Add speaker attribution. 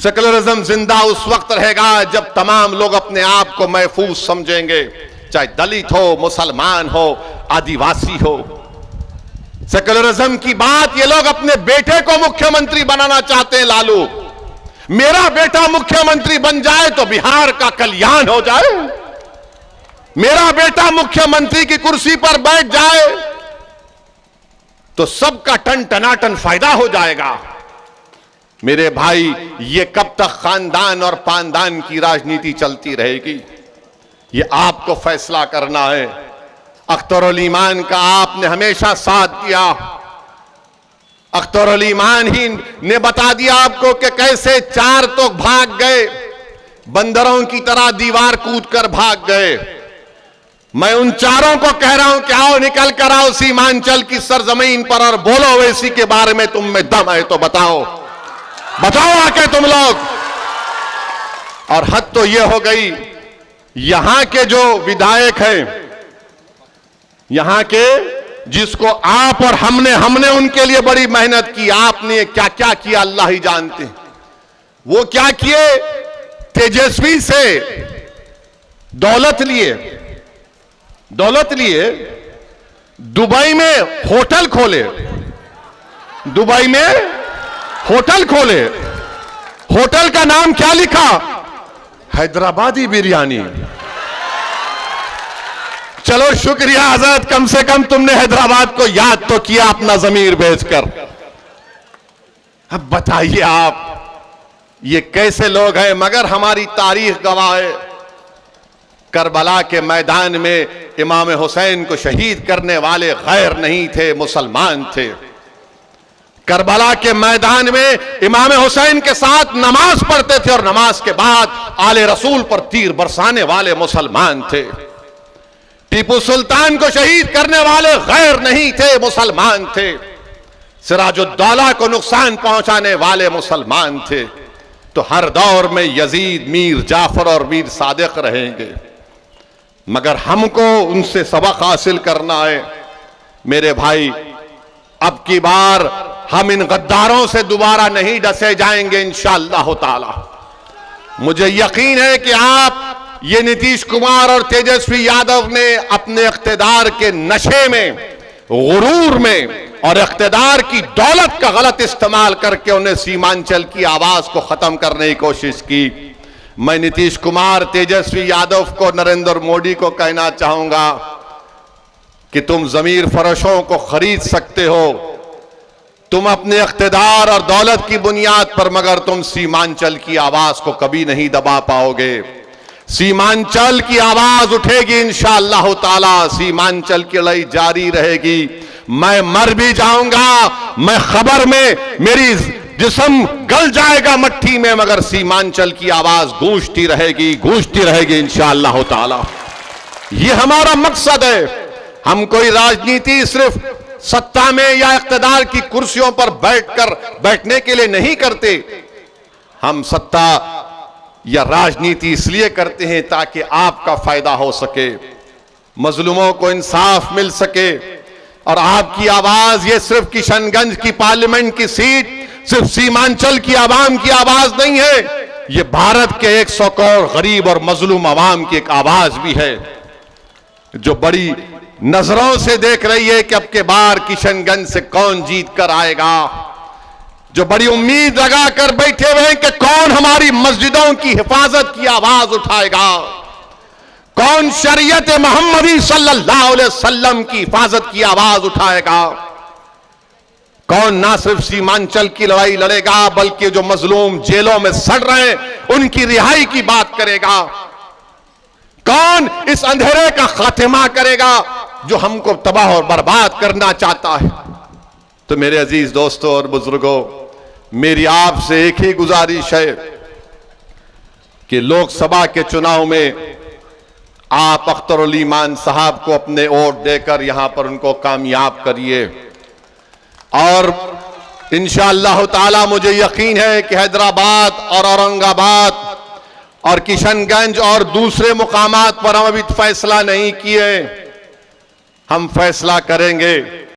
Speaker 1: Secularism जिंदा उस वक्त रहेगा जब तमाम लोग अपने आप को महफूज समझेंगे, चाहे दलित हो, मुसलमान हो, आदिवासी हो। सेकुलरिज्म की बात ये लोग अपने बेटे को मुख्यमंत्री बनाना चाहते हैं। लालू, मेरा बेटा मुख्यमंत्री बन जाए तो बिहार का कल्याण हो जाए, मेरा बेटा मुख्यमंत्री की कुर्सी पर बैठ जाए तो सबका टन टनाटन फायदा हो जाएगा। मेरे भाई, ये कब तक खानदान और पानदान की राजनीति चलती रहेगी, ये आपको फैसला करना है। अख्तरुल ईमान का आपने हमेशा साथ दिया। अख्तरुल ईमान ही ने बता दिया आपको कि कैसे चार तो भाग गए, बंदरों की तरह दीवार कूद कर भाग गए। मैं उन चारों को कह रहा हूं कि आओ, निकल कर आओ सीमांचल की सरजमीन पर और बोलो ओवैसी के बारे में तुम में दम है तो बताओ, बताओ आके तुम लोग। और हद तो यह हो गई, यहां के जो विधायक हैं, यहां के जिसको आप और हमने उनके लिए बड़ी मेहनत की, आपने क्या क्या किया अल्लाह ही जानते हैं। वो क्या किए, तेजस्वी से दौलत लिए दुबई में होटल खोले, दुबई में होटल खोले। होटल का नाम क्या लिखा, हैदराबादी बिरयानी। चलो शुक्रिया हजरत, कम से कम तुमने हैदराबाद को याद तो किया अपना जमीर बेचकर। अब बताइए आप, ये कैसे लोग हैं। मगर हमारी तारीख गवाह है, करबला के मैदान में इमाम हुसैन को शहीद करने वाले गैर नहीं थे, मुसलमान थे। करबला के मैदान में इमाम हुसैन के साथ नमाज पढ़ते थे और नमाज के बाद आले रसूल पर तीर बरसाने वाले मुसलमान थे। टीपू सुल्तान को शहीद करने वाले गैर नहीं थे, मुसलमान थे। सिराजुद्दौला को नुकसान पहुंचाने वाले मुसलमान थे। तो हर दौर में यजीद, मीर जाफर और मीर सादिक रहेंगे, मगर हमको उनसे सबक हासिल करना है। मेरे भाई, अब की बार हम इन गद्दारों से दोबारा नहीं डसे जाएंगे इंशाअल्लाह ताला। मुझे यकीन है कि आप, ये नीतीश कुमार और तेजस्वी यादव ने अपने इख्तिदार के नशे में, गुरूर में और इख्तिदार की दौलत का गलत इस्तेमाल करके उन्हें सीमांचल की आवाज को खत्म करने की कोशिश की। मैं नीतीश कुमार, तेजस्वी यादव को, नरेंद्र मोदी को कहना चाहूंगा कि तुम जमीर फरोशों को खरीद सकते हो, तुम अपने इख्तिदार और दौलत की बुनियाद पर, मगर तुम सीमांचल की आवाज को कभी नहीं दबा पाओगे। सीमांचल की आवाज उठेगी इंशाअल्लाह ताला, सीमांचल की लड़ाई जारी रहेगी। मैं मर भी जाऊंगा, मैं खबर में, मेरी जिस्म गल जाएगा मट्टी में, मगर सीमांचल की आवाज गूंजती रहेगी इंशाअल्लाह ताला। ये हमारा मकसद है। हम कोई राजनीति सिर्फ सत्ता में या इख्तिदार की कुर्सियों पर बैठने के लिए नहीं करते। हम सत्ता या राजनीति इसलिए करते हैं ताकि आपका फायदा हो सके, मजलूमों को इंसाफ मिल सके। और आपकी आवाज, ये सिर्फ किशनगंज की पार्लियामेंट की सीट, सिर्फ सीमांचल की आवाम की आवाज नहीं है, ये भारत के 100 करोड़ गरीब और मजलूम आवाम की एक आवाज भी है, जो बड़ी नजरों से देख रही है कि अब के बार किशनगंज से कौन जीत कर आएगा, जो बड़ी उम्मीद लगा कर बैठे हुए हैं कि कौन हमारी मस्जिदों की हिफाजत की आवाज उठाएगा, कौन शरीयत मोहम्मदी सल्लल्लाहु अलैहि वसल्लम की हिफाजत की आवाज उठाएगा, कौन ना सिर्फ सीमांचल की लड़ाई लड़ेगा बल्कि जो मजलूम जेलों में सड़ रहे हैं उनकी रिहाई की बात करेगा, कौन इस अंधेरे का खात्मा करेगा जो हमको तबाह और बर्बाद करना चाहता है। तो मेरे अजीज दोस्तों और बुजुर्गों, मेरी आपसे एक ही गुजारिश है कि लोकसभा के चुनाव में आप अख्तरुल ईमान साहब को अपने वोट देकर यहां पर उनको कामयाब करिए। और इंशाअल्लाह ताला मुझे यकीन है कि हैदराबाद और औरंगाबाद और किशनगंज और दूसरे मुकामात पर हम अभी फैसला नहीं किए, हम फैसला करेंगे।